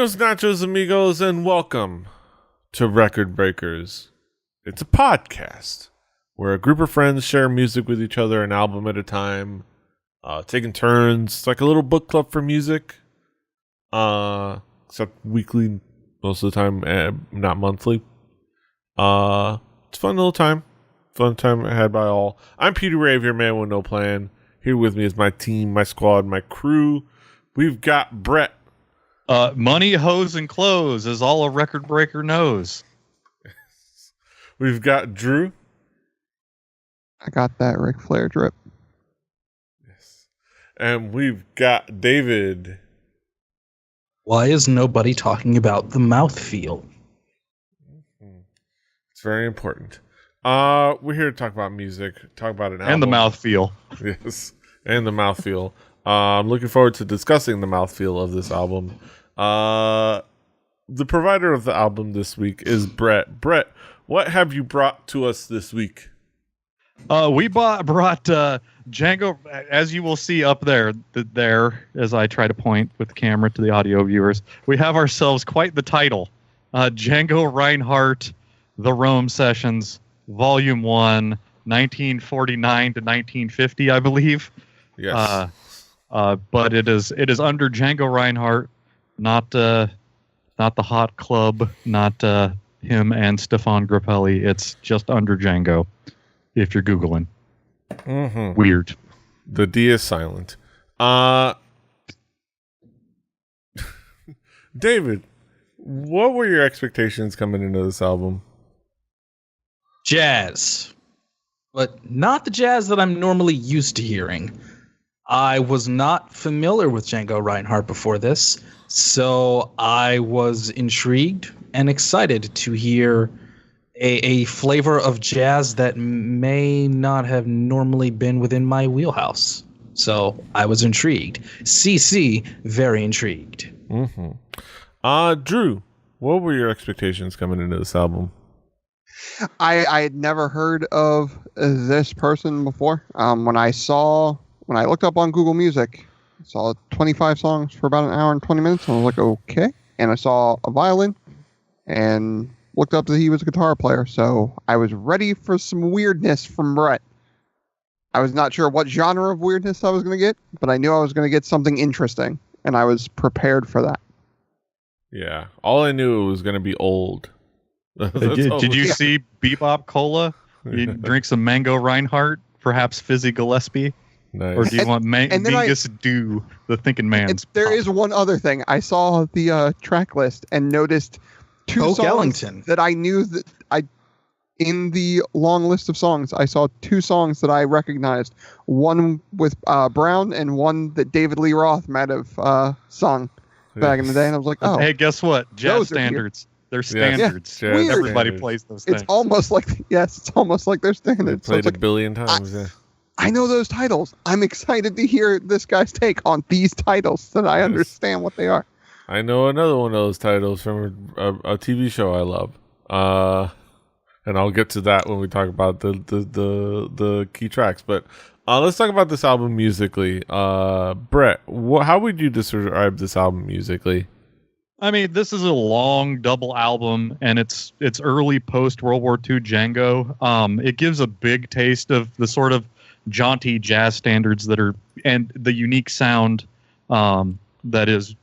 Buenos nachos, amigos, and welcome to Record Breakers. It's a podcast where a group of friends share music with each other, an album at a time, taking turns. It's like a little book club for music, except weekly most of the time, not monthly. It's a fun little time. Fun time had by all. I'm Peter Rave, your man with no plan. Here with me is my team, my squad, my crew. We've got Brett. Money, hoes, and clothes is all a record breaker knows. We've got Drew. I got that Ric Flair drip. Yes. And we've got David. Why is nobody talking about the mouthfeel? It's very important. We're here to talk about music, talk about an album. And the mouthfeel. Yes, and the mouthfeel. I'm looking forward to discussing the mouthfeel of this album. The provider of the album this week is Brett. Brett, what have you brought to us this week? We brought Django, as you will see up there, as I try to point with the camera to the audio viewers. We have ourselves quite the title. Django Reinhardt, The Rome Sessions, Volume 1, 1949 to 1950, I believe. Yes. But it is under Django Reinhardt, not the Hot Club, not him and Stefan Grappelli. It's just under Django, if you're Googling. Mm-hmm. Weird. The D is silent. David, what were your expectations coming into this album? Jazz. But not the jazz that I'm normally used to hearing. I was not familiar with Django Reinhardt before this, so I was intrigued and excited to hear a flavor of jazz that may not have normally been within my wheelhouse. So I was intrigued. CC, very intrigued. Mm-hmm. Drew, what were your expectations coming into this album? I had never heard of this person before. When I looked up on Google Music, I saw 25 songs for about an hour and 20 minutes. And I was like, okay. And I saw a violin and looked up that he was a guitar player. So I was ready for some weirdness from Brett. I was not sure what genre of weirdness I was going to get, but I knew I was going to get something interesting. And I was prepared for that. Yeah. All I knew it was going to be old. Did you see Bebop Cola? You drink some Mango Reinhardt, perhaps Fizzy Gillespie? Nice. Or do you want Mingus Dew, the Thinking Man's? There is one other thing. I saw the track list and noticed two Coke songs Ellington. that I knew that in the long list of songs, I saw two songs that I recognized. One with Brown and one that David Lee Roth might have sung back in the day. And I was like, oh. Hey, guess what? Jazz standards. They're standards. Yeah, everybody standards. plays those things. It's almost like they're standards. Played So a billion times. Yeah. I know those titles. I'm excited to hear this guy's take on these titles so that I understand what they are. I know another one of those titles from a TV show I love. And I'll get to that when we talk about the key tracks. But let's talk about this album musically. Brett, how would you describe this album musically? I mean, this is a long double album, and it's early post World War II Django. It gives a big taste of the sort of jaunty jazz standards that are, and the unique sound that is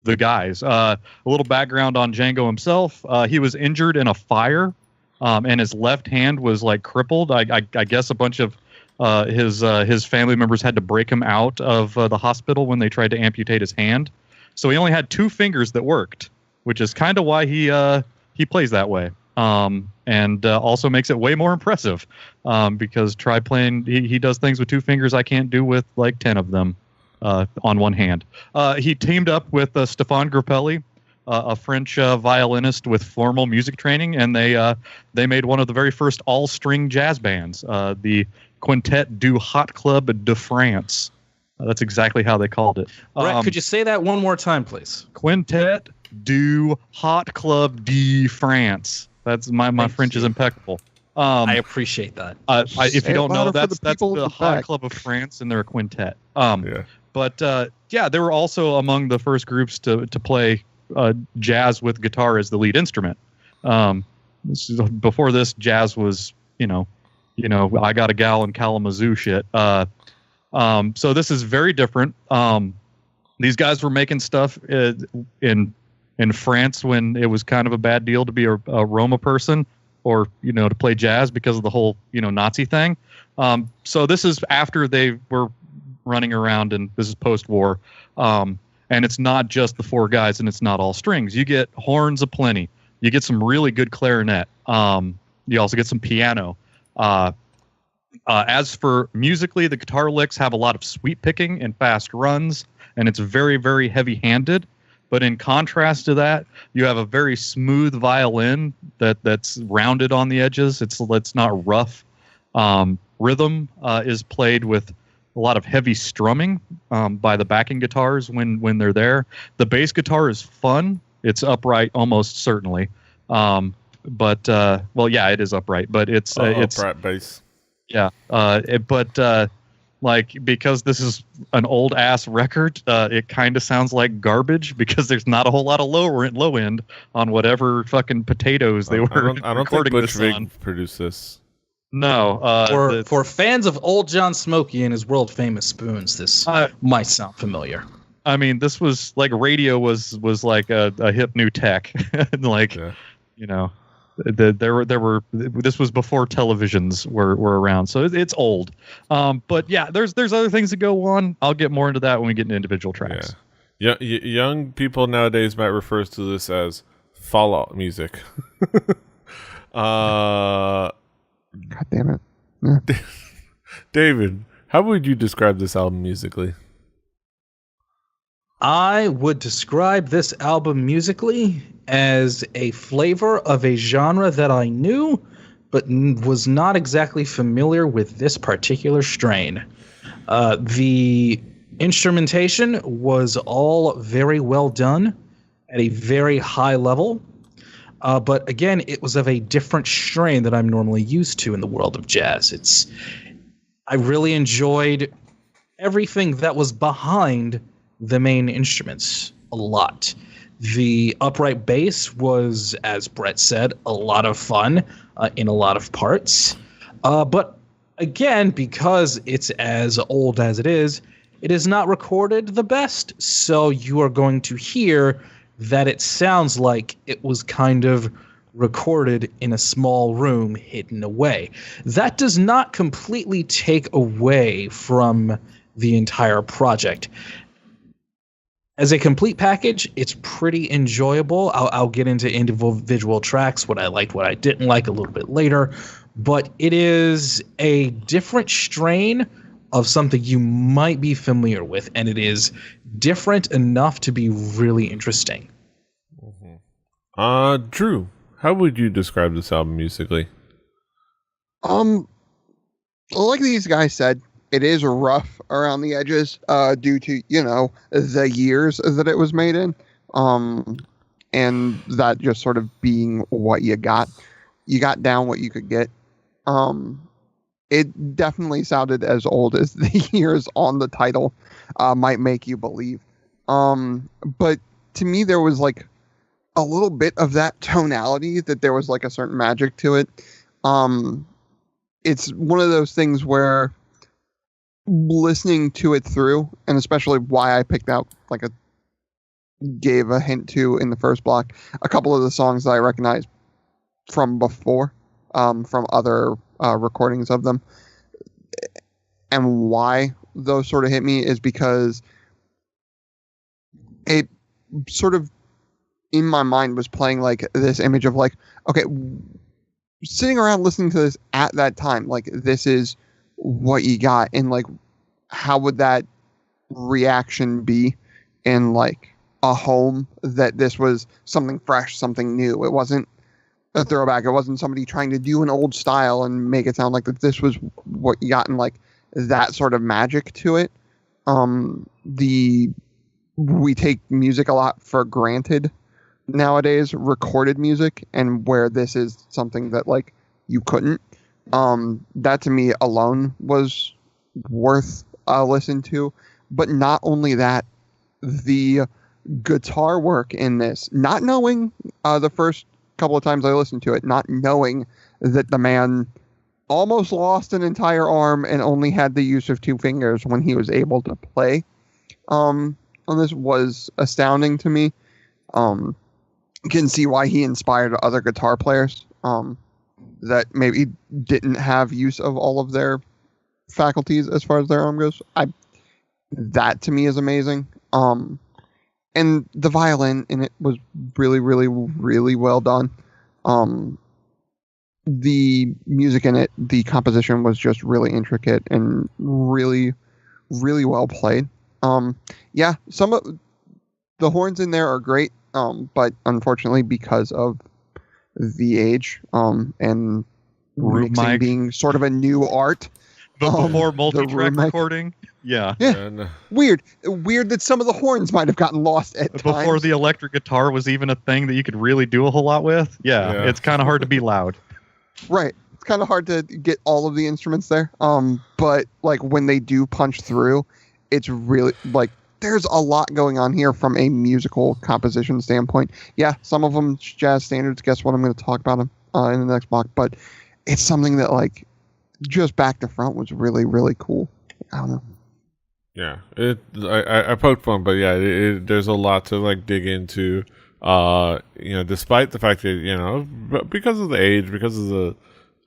the guys. A little background on Django himself: he was injured in a fire, and his left hand was like crippled. I guess a bunch of his family members had to break him out of the hospital when they tried to amputate his hand. So he only had two fingers that worked, which is kind of why he plays that way, and also makes it way more impressive because try playing. He does things with two fingers I can't do with like 10 of them on one hand. He teamed up with Stefan Grappelli, a French violinist with formal music training, and they made one of the very first all-string jazz bands, the Quintet du Hot Club de France. That's exactly how they called it. Brett, could you say that one more time, please? Quintet du Hot Club de France. That's my French is impeccable. I appreciate that. If you don't know, that's people the in the Hot back. Club of France, and they're a quintet. Yeah. But they were also among the first groups to play jazz with guitar as the lead instrument. Before this, jazz was I got a gal in Kalamazoo shit. So this is very different. These guys were making stuff in France when it was kind of a bad deal to be a Roma person or to play jazz because of the whole Nazi thing. So this is after they were running around, and this is post-war. And it's not just the four guys, and it's not all strings. You get horns aplenty. You get some really good clarinet. You also get some piano. As for musically, the guitar licks have a lot of sweep picking and fast runs, and it's very, very heavy-handed. But in contrast to that, you have a very smooth violin that's rounded on the edges. It's not rough. Rhythm is played with a lot of heavy strumming by the backing guitars when they're there. The bass guitar is fun. It's upright almost certainly. But it is upright, but it's upright bass. Yeah. Because this is an old ass record, it kind of sounds like garbage because there's not a whole lot of low end on whatever fucking potatoes they were. I don't think Butch Vig produced this. No. For fans of old John Smokey and his world famous spoons, this might sound familiar. I mean, this was like radio was like a hip new tech, this was before televisions were around, so it's old. But yeah, there's other things that go on. I'll get more into that when we get into individual tracks. Yeah, young people nowadays might refer to this as Fallout music. God damn it. Yeah. David, how would you describe this album musically? I would describe this album musically as a flavor of a genre that I knew, but was not exactly familiar with this particular strain. The instrumentation was all very well done at a very high level. But again, it was of a different strain that I'm normally used to in the world of jazz. I really enjoyed everything that was behind the main instruments a lot. The upright bass was, as Brett said, a lot of fun in a lot of parts. But again, because it's as old as it is not recorded the best. So you are going to hear that it sounds like it was kind of recorded in a small room hidden away. That does not completely take away from the entire project. As a complete package, it's pretty enjoyable. I'll get into individual tracks, what I liked, what I didn't like a little bit later. But it is a different strain of something you might be familiar with, and it is different enough to be really interesting. Drew, how would you describe this album musically? Like these guys said, it is rough around the edges due to, the years that it was made in. And that just sort of being what you got. You got down what you could get. It definitely sounded as old as the years on the title might make you believe. But to me, there was like a little bit of that tonality, that there was like a certain magic to it. It's one of those things where listening to it through, and especially why I picked out gave a hint to in the first block, a couple of the songs that I recognized from before, from other recordings of them. And why those sort of hit me is because it sort of in my mind was playing like this image of like, okay, sitting around listening to this at that time, like this is what you got, and like how would that reaction be in like a home that this was something fresh, something new. It wasn't a throwback. It wasn't somebody trying to do an old style and make it sound like that this was what you got, and like that sort of magic to it. We take music a lot for granted nowadays, recorded music, and where this is something that like you couldn't. That to me alone was worth a listen to. But not only that, the guitar work in this, not knowing the first couple of times I listened to it, not knowing that the man almost lost an entire arm and only had the use of 2 fingers when he was able to play on this was astounding to me. You can see why he inspired other guitar players that maybe didn't have use of all of their faculties as far as their arm goes. That to me is amazing. And the violin in it was really, really, really well done. The music in it, the composition was just really intricate and really, really well played. Yeah, some of the horns in there are great, but unfortunately because of the age and mixing mic. being sort of a new art. But before the multi-track room mic- recording, yeah. And, Weird that some of the horns might have gotten lost at Before times. the electric guitar was even a thing that you could really do a whole lot with. Yeah. Yeah. It's kind of hard to be loud. Right. It's kind of hard to get all of the instruments there. But like when they do punch through, it's really like there's a lot going on here from a musical composition standpoint. Yeah, some of them jazz standards. Guess what? I'm going to talk about them in the next block. But it's something that like just back to front was really, really cool. I don't know. yeah, I poked fun, but yeah, there's a lot to like dig into. Despite the fact that because of the age, because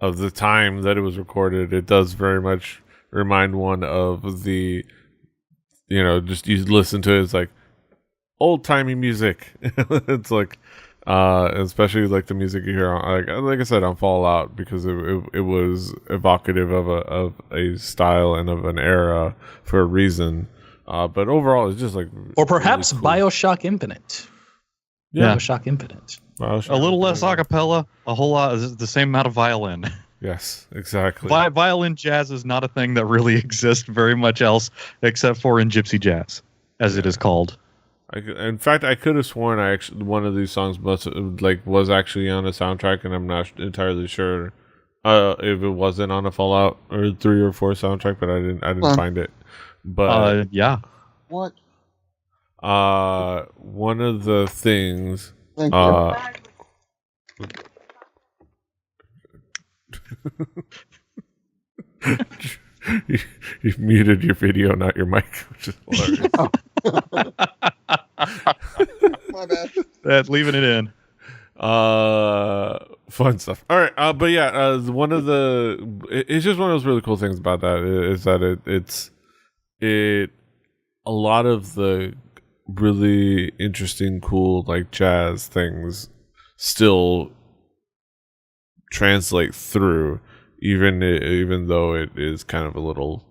of the time that it was recorded, it does very much remind one of the, just you listen to it, it's like old timey music. It's like, especially like the music you hear on, like I said, on Fallout, because it was evocative of a style and of an era for a reason. But overall, it's just like, Or perhaps really cool. Bioshock Infinite. Yeah. Bioshock Infinite. Bioshock. A little less acapella, a whole lot, the same amount of violin. Yes, exactly. Violin jazz is not a thing that really exists very much else except for in gypsy jazz, as it is called. In fact, I could have sworn one of these songs was actually on a soundtrack, and I'm not entirely sure if it wasn't on a Fallout or 3 or 4 soundtrack, but I didn't find it. But Yeah. What? one of the things Thank you. you muted your video, not your mic, which is hilarious. My bad. Leaving it in. Fun stuff. All right, but yeah, it's just one of those really cool things about that is that it's a lot of the really interesting, cool like jazz things still translate through, even though it is kind of a little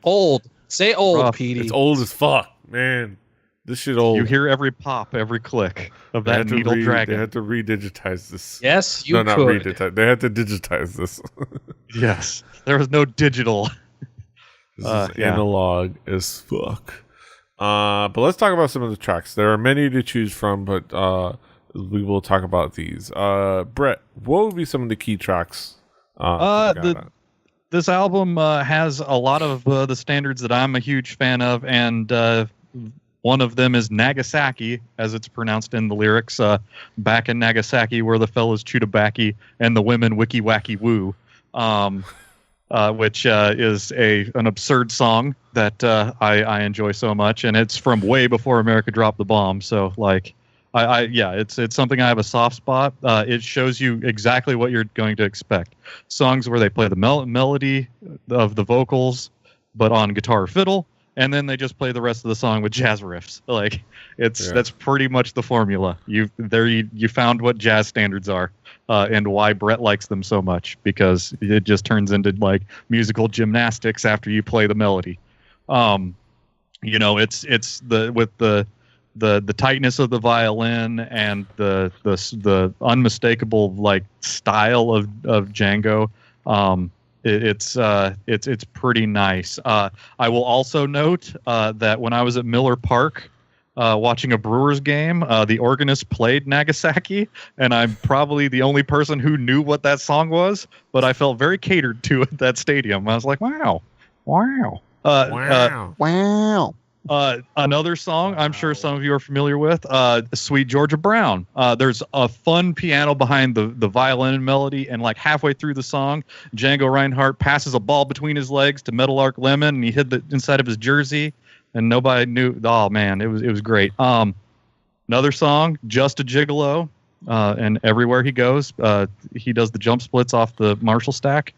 Old. Say old, Rough. Petey. it's old as fuck, man. This shit old. You hear every pop, every click of They that had to needle They dragon. had to redigitize this. Yes, you no, not could. redigitize. They had to digitize this. Yes. There was no digital. This is Yeah. analog as fuck. But let's talk about some of the tracks. There are many to choose from, but we will talk about these. Brett, what would be some of the key tracks? This album has a lot of the standards that I'm a huge fan of, and one of them is Nagasaki, as it's pronounced in the lyrics. Back in Nagasaki, where the fellas chew tobacco and the women wicky wacky woo, which is an absurd song that I enjoy so much, and it's from way before America dropped the bomb. So like, it's something I have a soft spot. It shows you exactly what you're going to expect. Songs where they play the melody of the vocals, but on guitar or fiddle, and then they just play the rest of the song with jazz riffs. Like that's pretty much the formula. You found what jazz standards are, and why Brett likes them so much, because it just turns into like musical gymnastics after you play the melody. It's the tightness of the violin and the unmistakable like style of Django. It's pretty nice. I will also note that when I was at Miller Park watching a Brewers game, the organist played Nagasaki, and I'm probably the only person who knew what that song was, but I felt very catered to at that stadium. I was like, wow. Wow. Wow. Another song I'm sure some of you are familiar with, Sweet Georgia Brown. There's a fun piano behind the violin melody, and like halfway through the song, Django Reinhardt passes a ball between his legs to Metal Arc Lemon, and he hid the inside of his jersey, and nobody knew. Oh man, it was great. Another song, Just a Gigolo, and everywhere he goes, he does the jump splits off the Marshall stack.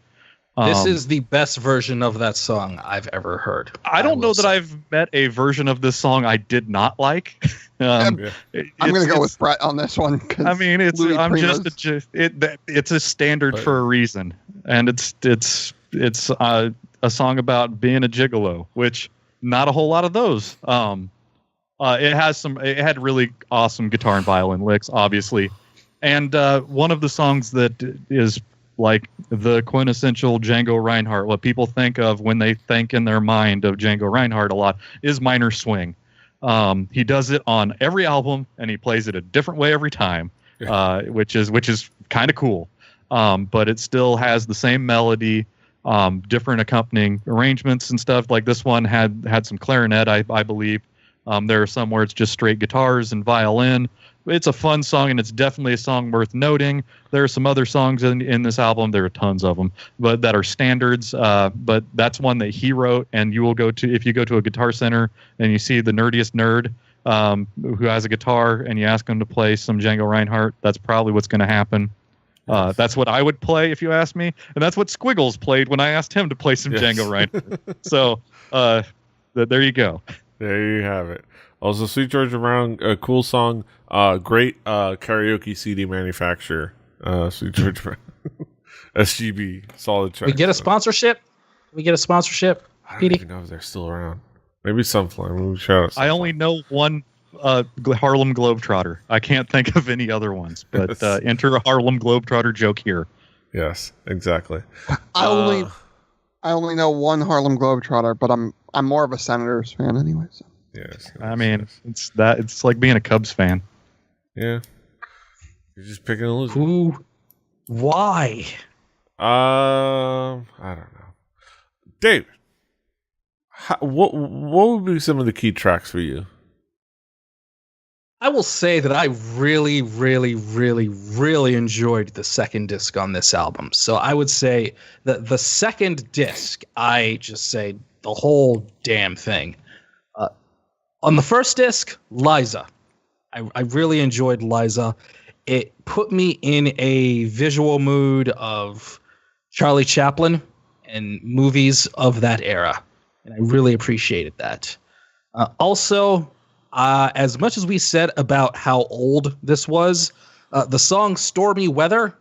This is the best version of that song I've ever heard. I don't know that I've met a version of this song I did not like. I'm going to go with Brett on this one. I mean, it's a standard for a reason, and it's a song about being a gigolo, which not a whole lot of those. It had really awesome guitar and violin licks, obviously, and one of the songs that is like the quintessential Django Reinhardt, what people think of when they think in their mind of Django Reinhardt a lot, is minor swing. He does it on every album, and he plays it a different way every time, which is kind of cool. But it still has the same melody, different accompanying arrangements and stuff. Like this one had some clarinet, I believe. There are some where it's just straight guitars and violin. It's a fun song, and it's definitely a song worth noting. There are some other songs in this album. There are tons of them, but that are standards. But that's one that he wrote, and you will go to if you go to a Guitar Center and you see the nerdiest nerd who has a guitar, and you ask him to play some Django Reinhardt. That's probably what's going to happen. That's what I would play if you asked me, and that's what Squiggles played when I asked him to play some Django Reinhardt. So there you go. There you have it. Also, Sweet Georgia Brown, a cool song. Great karaoke CD manufacturer. Sweet Georgia Brown. SGB, solid track. We get a sponsorship? I don't even know if they're still around. Maybe Sunflower. Maybe shout out Sunflower. I only know one Harlem Globetrotter. I can't think of any other ones, but enter a Harlem Globetrotter joke here. Yes, exactly. I only know one Harlem Globetrotter, but I'm more of a Senators fan anyway. So. Yes. I mean, it's like being a Cubs fan. Yeah. You're just picking a loser. Who? Why? I don't know. David, what would be some of the key tracks for you? I will say that I really, really, really, really enjoyed the second disc on this album. So I would say that the second disc, I just say the whole damn thing. On the first disc, Liza. I really enjoyed Liza. It put me in a visual mood of Charlie Chaplin and movies of that era. And I really appreciated that. Also, as much as we said about how old this was, the song Stormy Weather,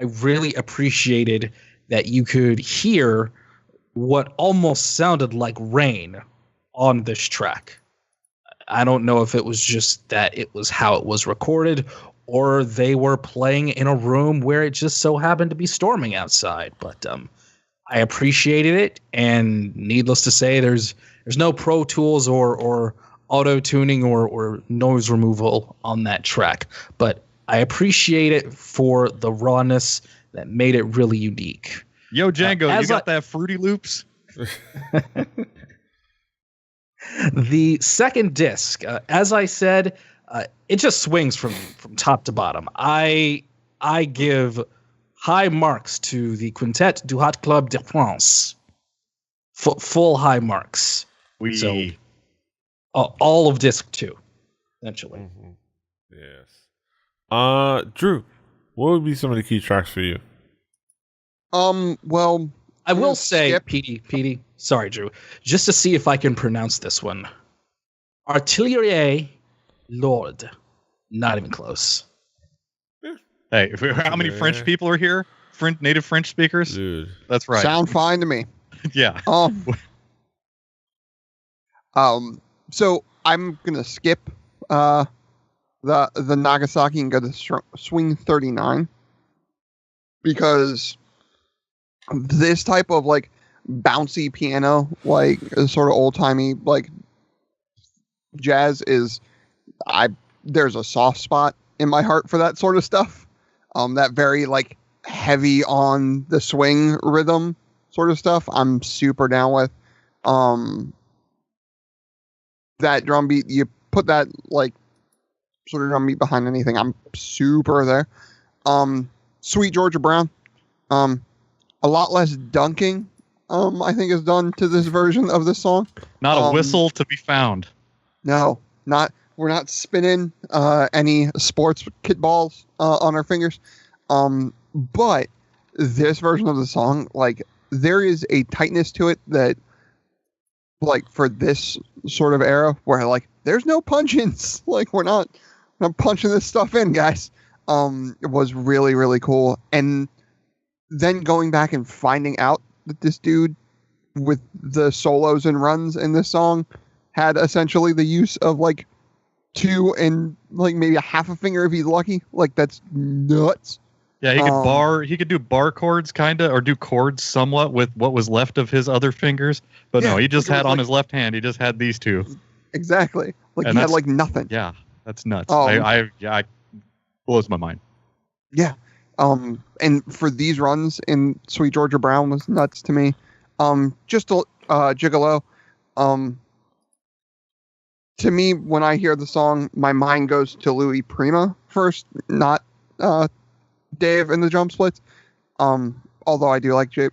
I really appreciated that you could hear what almost sounded like rain on this track. I don't know if it was just that it was how it was recorded, or they were playing in a room where it just so happened to be storming outside. But I appreciated it, and needless to say, there's no Pro Tools or auto tuning or noise removal on that track. But I appreciate it for the rawness that made it really unique. Yo, Django, you got that Fruity Loops? The second disc, as I said, it just swings from top to bottom. I give high marks to the Quintet du Hot Club de France. Full high marks. So, all of disc 2, essentially. Mm-hmm. Yes. Drew, what would be some of the key tracks for you? Well, I will say, Petey, sorry, Drew, just to see if I can pronounce this one. Artillerie Lord. Not even close. Hey, how many French people are here? Native French speakers? Dude. That's right. Sound fine to me. Yeah. So I'm gonna skip the Nagasaki and go to Swing 39 because this type of like bouncy piano, like sort of old timey like jazz is, there's a soft spot in my heart for that sort of stuff. That very like heavy on the swing rhythm sort of stuff, I'm super down with. that drum beat, you put that like sort of drum beat behind anything, I'm super there. Sweet Georgia Brown, a lot less dunking, I think is done to this version of this song. Not a whistle to be found. No, we're not spinning any sports kit balls on our fingers. But this version of the song, like, there is a tightness to it that, like, for this sort of era where, like, there's no punch-ins. Like, we're not punching this stuff in, guys. It was really, really cool. And then going back and finding out that this dude with the solos and runs in this song had essentially the use of, like, 2 and, like, maybe a half a finger if he's lucky. Like, that's nuts. Yeah, he could do bar chords kind of, or do chords somewhat with what was left of his other fingers. But no, he just had on his left hand, he just had these 2. Exactly. Like, he had like nothing. Yeah, that's nuts. I blows my mind. Yeah. And for these runs in Sweet Georgia Brown was nuts to me. Just Gigolo. To me, when I hear the song, my mind goes to Louis Prima first, not Dave and the Drum Splits. Although I do like Dave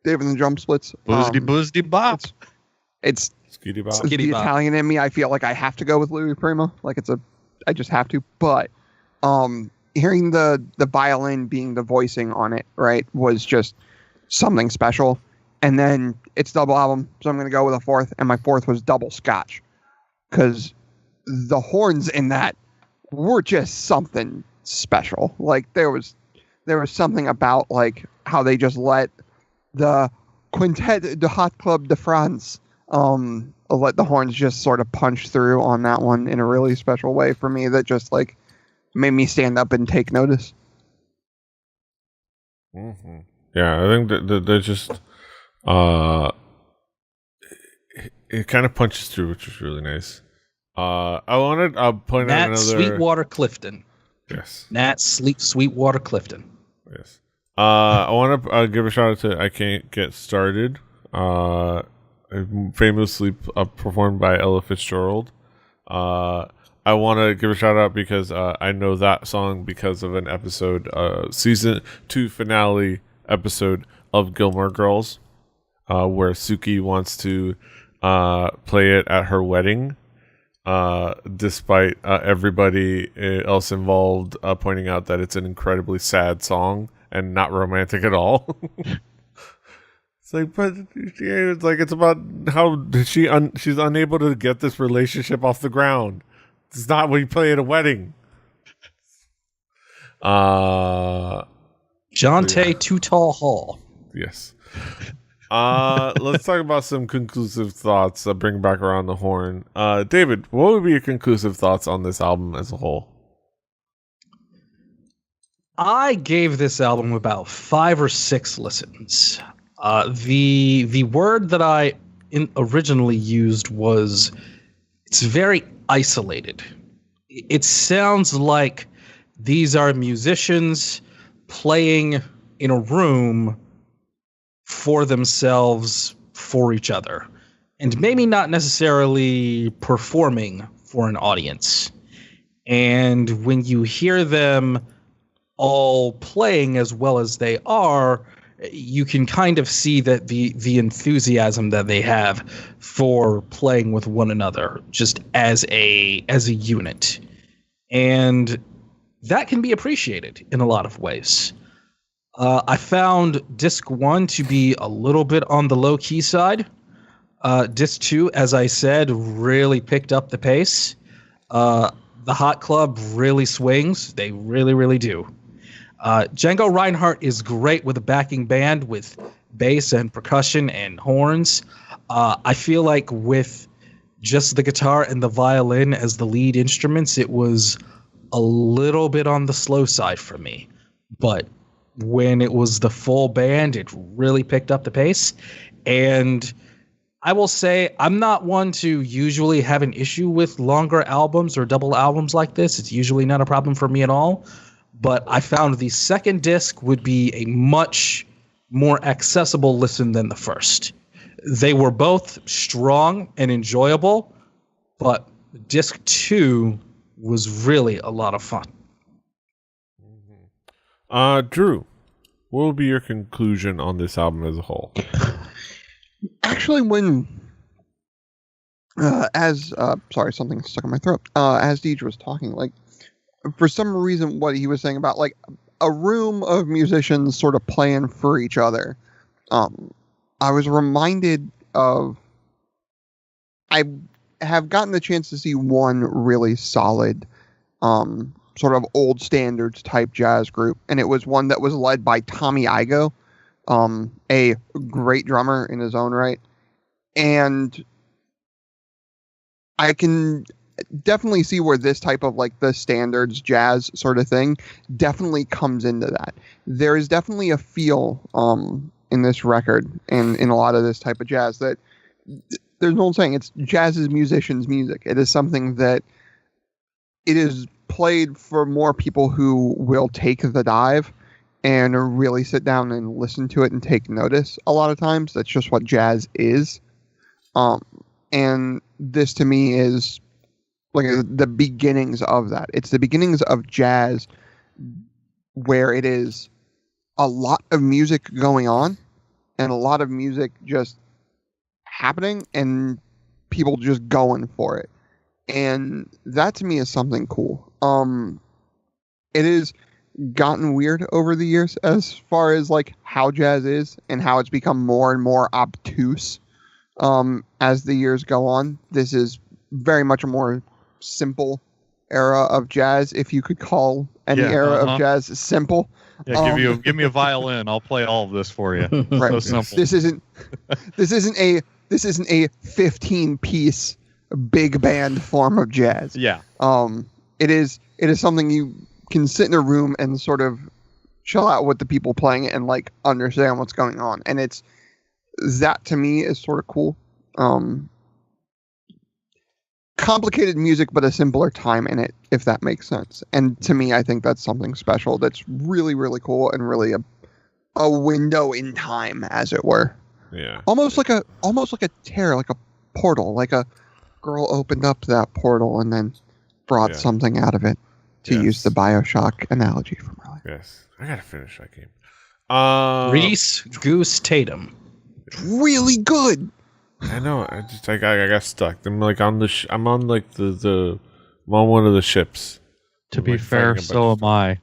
and the Drum Splits. Boozdy bop. It's Skitty bop. the Italian in me. I feel like I have to go with Louis Prima. Like, I just have to. But hearing the violin being the voicing on it, right, was just something special. And then it's double album, so I'm going to go with a fourth. And my fourth was Double Scotch, because the horns in that were just something special. Like, there was something about, like, how they just let the Quintet de Hot Club de France let the horns just sort of punch through on that one in a really special way for me that just, like, made me stand up and take notice. Mm-hmm. Yeah, I think that they're just it kind of punches through, which is really nice. I'll point out another Sweetwater Clifton. Yes. Nat Sweetwater Clifton. Yes. I want to give a shout out to I Can't Get Started, famously performed by Ella Fitzgerald. I want to give a shout out because I know that song because of an episode, season 2 finale episode of Gilmore Girls, where Suki wants to play it at her wedding, despite everybody else involved pointing out that it's an incredibly sad song and not romantic at all. It's like, but it's like, it's about how she's unable to get this relationship off the ground. It's not what you play at a wedding. Jonte Too Tall Hall. Yes. Let's talk about some conclusive thoughts. Bring back around the horn. David, what would be your conclusive thoughts on this album as a whole? I gave this album about 5 or 6 listens. The word that I originally used was, it's very isolated. It sounds like these are musicians playing in a room for themselves, for each other, and maybe not necessarily performing for an audience. And when you hear them all playing as well as they are, you can kind of see that the enthusiasm that they have for playing with one another, just as a unit. And that can be appreciated in a lot of ways. I found disc 1 to be a little bit on the low key side. Disc 2, as I said, really picked up the pace. The Hot Club really swings. They really, really do. Django Reinhardt is great with a backing band with bass and percussion and horns. I feel like with just the guitar and the violin as the lead instruments, it was a little bit on the slow side for me. But when it was the full band, it really picked up the pace. And I will say, I'm not one to usually have an issue with longer albums or double albums like this. It's usually not a problem for me at all. But I found the second disc would be a much more accessible listen than the first. They were both strong and enjoyable, but disc 2 was really a lot of fun. Drew, what will be your conclusion on this album as a whole? Actually, when sorry, something stuck in my throat. As Deej was talking, like for some reason, what he was saying about like a room of musicians sort of playing for each other, I was reminded of. I have gotten the chance to see one really solid, sort of old standards type jazz group, and it was one that was led by Tommy Igoe, a great drummer in his own right, and I can definitely see where this type of like the standards jazz sort of thing definitely comes into that. There is definitely a feel in this record and in a lot of this type of jazz that there's no saying it's jazz is musicians' music. It is something that it is played for more people who will take the dive and really sit down and listen to it and take notice. A lot of times that's just what jazz is. And this to me is like the beginnings of that. It's the beginnings of jazz where it is a lot of music going on and a lot of music just happening and people just going for it. And that to me is something cool. It has gotten weird over the years as far as like how jazz is and how it's become more and more obtuse as the years go on. This is very much a more simple era of jazz, if you could call any era of jazz simple. Yeah, give me a violin. I'll play all of this for you. Right. So simple. This isn't a 15-piece big band form of jazz. Yeah. It is something you can sit in a room and sort of chill out with the people playing it and like understand what's going on. And it's that to me is sort of cool. Complicated music, but a simpler time in it, if that makes sense. And to me, I think that's something special. That's really, really cool and really a window in time, as it were. Yeah. Almost like a tear, like a portal, like a girl opened up that portal and then brought something out of it, to use the BioShock analogy from earlier. Yes. I gotta finish that game. Reese Goose Tatum. Really good. I know. I got stuck. I'm like on the. I'm on like I'm on one of the ships. To be fair, so am I.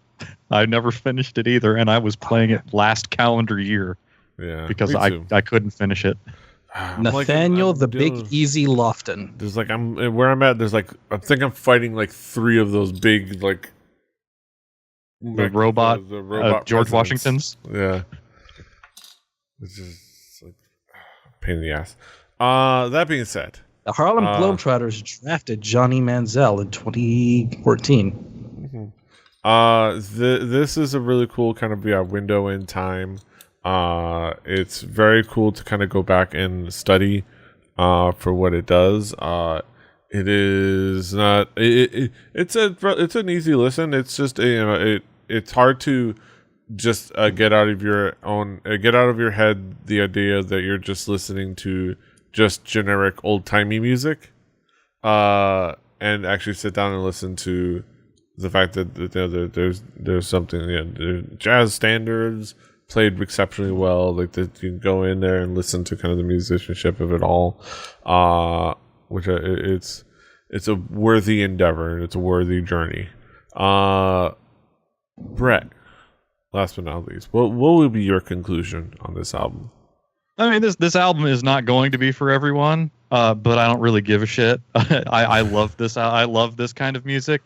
I never finished it either, and I was playing it last calendar year. Yeah, because I couldn't finish it. Nathaniel the Big Easy Lofton. There's like where I'm at. There's like I think I'm fighting like 3 of those big like the robot George presidents. Washington's. Yeah, it's just like pain in the ass. That being said, the Harlem Globetrotters drafted Johnny Manziel in 2014. This is a really cool kind of window in time. It's very cool to kind of go back and study for what it does. It is not it's an easy listen. It's just it's hard to just get out of your head the idea that you're just listening to just generic old-timey music, and actually sit down and listen to the fact that there's something, there's jazz standards played exceptionally well, like that you can go in there and listen to kind of the musicianship of it all, which it's a worthy endeavor and it's a worthy journey. Brett, last but not least, what will be your conclusion on this album? I mean, this album is not going to be for everyone, but I don't really give a shit. I love this. I love this kind of music.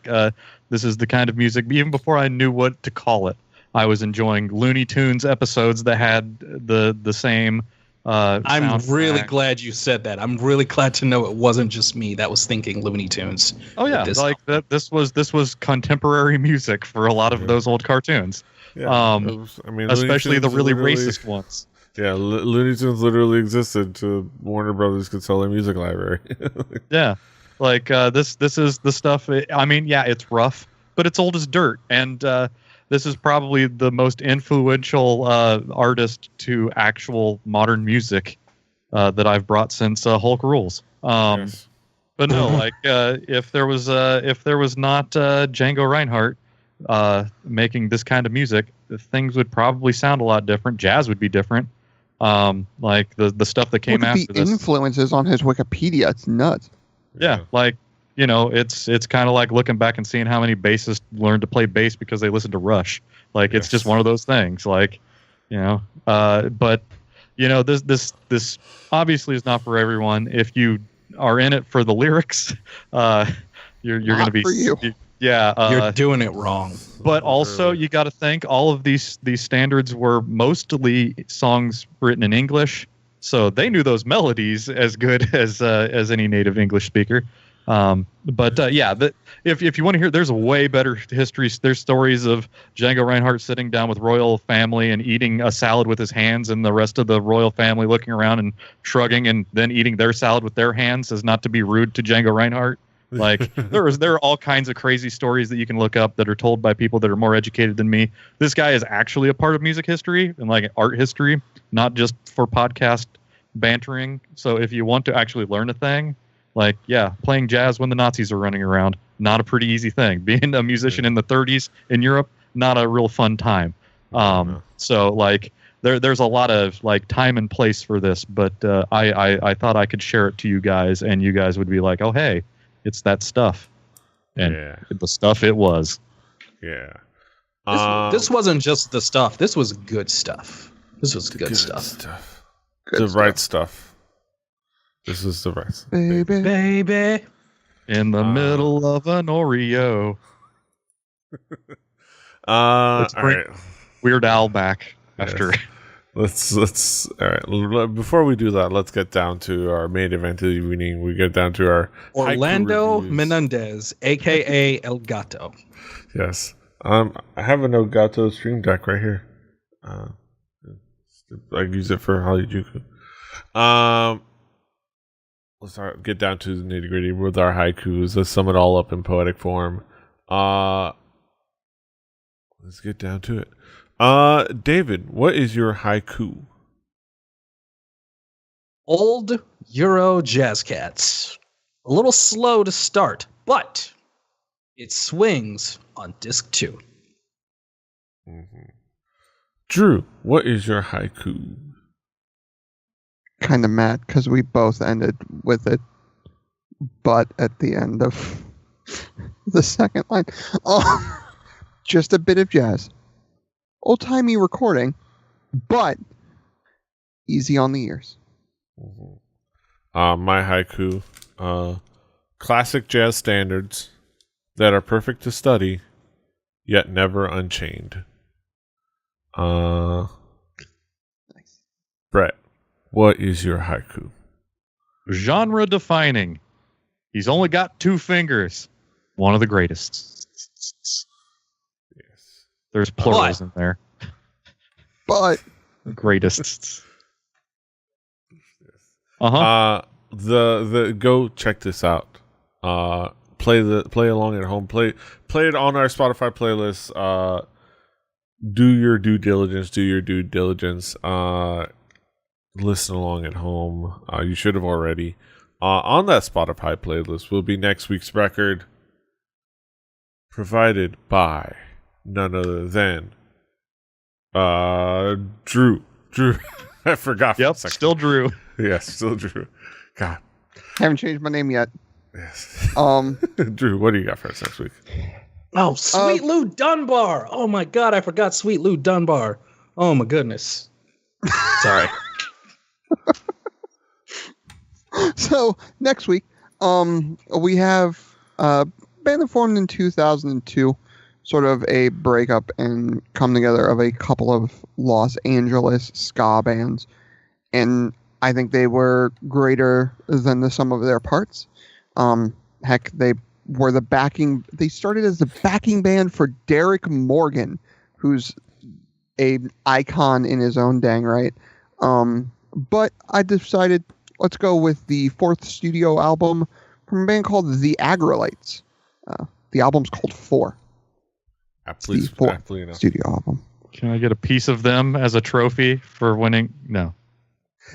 This is the kind of music, even before I knew what to call it, I was enjoying Looney Tunes episodes that had the same I'm really glad you said that. I'm really glad to know it wasn't just me that was thinking Looney Tunes. Oh yeah, like that. This was contemporary music for a lot of those old cartoons. Yeah, I mean, especially the really racist ones. Yeah, Looney Tunes literally existed to Warner Brothers could sell their music library. Yeah, like this is the stuff. I mean, yeah, it's rough, but it's old as dirt, and this is probably the most influential artist to actual modern music that I've brought since Hulk Rules. Yes. But no, like if there was not Django Reinhardt making this kind of music, things would probably sound a lot different. Jazz would be different. Like the stuff that came Look at after the this. influences on his Wikipedia. It's nuts. Yeah, like it's kind of like looking back and seeing how many bassists learned to play bass because they listened to Rush. Like it's just one of those things. Like, but this obviously is not for everyone. If you are in it for the lyrics, you're going to be for you. You're doing it wrong. But also, you got to think all of these standards were mostly songs written in English, so they knew those melodies as good as any native English speaker. If you want to hear, there's a way better history. There's stories of Django Reinhardt sitting down with royal family and eating a salad with his hands, and the rest of the royal family looking around and shrugging, and then eating their salad with their hands as not to be rude to Django Reinhardt. Like there are all kinds of crazy stories that you can look up that are told by people that are more educated than me. This guy is actually a part of music history and like art history, not just for podcast bantering. So if you want to actually learn a thing, like, playing jazz when the Nazis are running around, not a pretty easy thing. Being a musician in the 30s in Europe, not a real fun time. So like there's a lot of like time and place for this, but I thought I could share it to you guys, and you guys would be like, oh hey, it's that stuff, and the stuff it was. Yeah. This wasn't just the stuff. This was good stuff. This was good stuff. The right stuff. This is the right stuff. Baby. In the middle of an Oreo. All right. Weird Al back after. Let's all right. Before we do that, let's get down to our main event of the evening. We get down to our Orlando haiku reviews. Menendez, aka El Gato. Yes. I have an Elgato Stream Deck right here. I use it for Halijuku. Let's get down to the nitty gritty with our haikus. Let's sum it all up in poetic form. Let's get down to it. David, what is your haiku? Old Euro Jazz Cats. A little slow to start, but it swings on disc 2. Mm-hmm. Drew, what is your haiku? Kind of mad because we both ended with it, but at the end of the second line. Oh, just a bit of jazz. Old-timey recording, but easy on the ears. Mm-hmm. My haiku, classic jazz standards that are perfect to study, yet never unchained. Nice. Brett, what is your haiku? Genre defining. He's only got 2 fingers. One of the greatest. Yes. There's plurals in there. But Greatest. The go check this out. Play along at home. Play it on our Spotify playlist. Do your due diligence. Listen along at home. You should have already. On that Spotify playlist will be next week's record, provided by none other than Drew. I forgot. Yep, still Drew. Yes, still Drew. God. haven't changed my name yet. Yes. Drew, what do you got for us next week? Oh, Sweet Lou Dunbar. Oh my God, I forgot Sweet Lou Dunbar. Oh my goodness. Sorry. So next week, we have a band that formed in 2002, sort of a breakup and come together of a couple of Los Angeles ska bands, and I think they were greater than the sum of their parts. Heck, they were the backing. They started as the backing band for Derek Morgan, who's an icon in his own dang right. But I decided let's go with the 4th studio album from a band called The Agrolites. The album's called 4. Aptly enough. Studio album. Can I get a piece of them as a trophy for winning? No.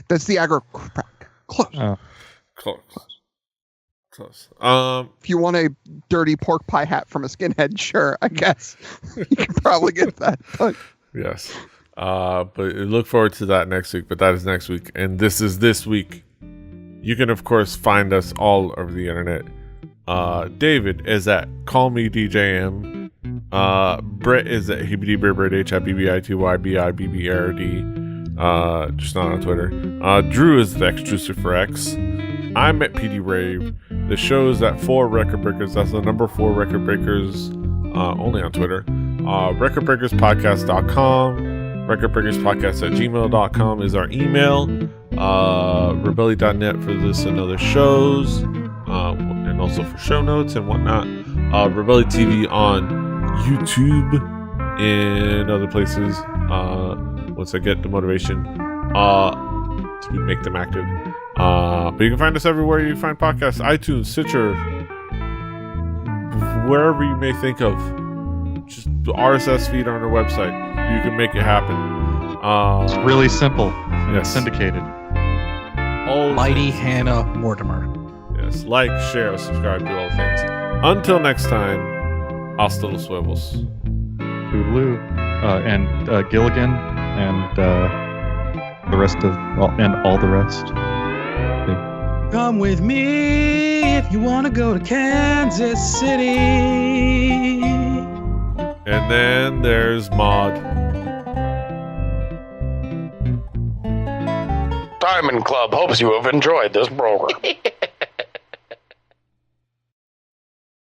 That's the Close. Oh. Close. Close. If you want a dirty pork pie hat from a skinhead, sure, I guess you can probably get that. But Yes. But look forward to that next week. But that is next week, and this is this week. You can of course find us all over the internet. David is at Call Me DJM. Brett is at HibbityBirbird, HIBBITYBIBBRD. Just not on Twitter. Drew is the Extrusive for X. I'm at PD Rave. The show is at 4 Record Breakers. That's the number 4 Record Breakers. Only on Twitter. RecordBreakersPodcast.com. RecordBreakersPodcast@gmail.com is our email. Rebelli.net for this and other shows. And also for show notes and whatnot. Rebelli TV on YouTube and other places. Once I get the motivation to make them active. But you can find us everywhere you find podcasts: iTunes, Stitcher, wherever you may think of. Just the RSS feed on our website. You can make it happen. It's really simple. Yes. Syndicated. All Mighty Hannah Mortimer. Yes. Like, share, subscribe, do all the things. Until next time, hasta los huevos. Toodaloo. And Gilligan and the rest of and all the rest. Come with me if you want to go to Kansas City. And then there's Maud. Diamond Club hopes you have enjoyed this program.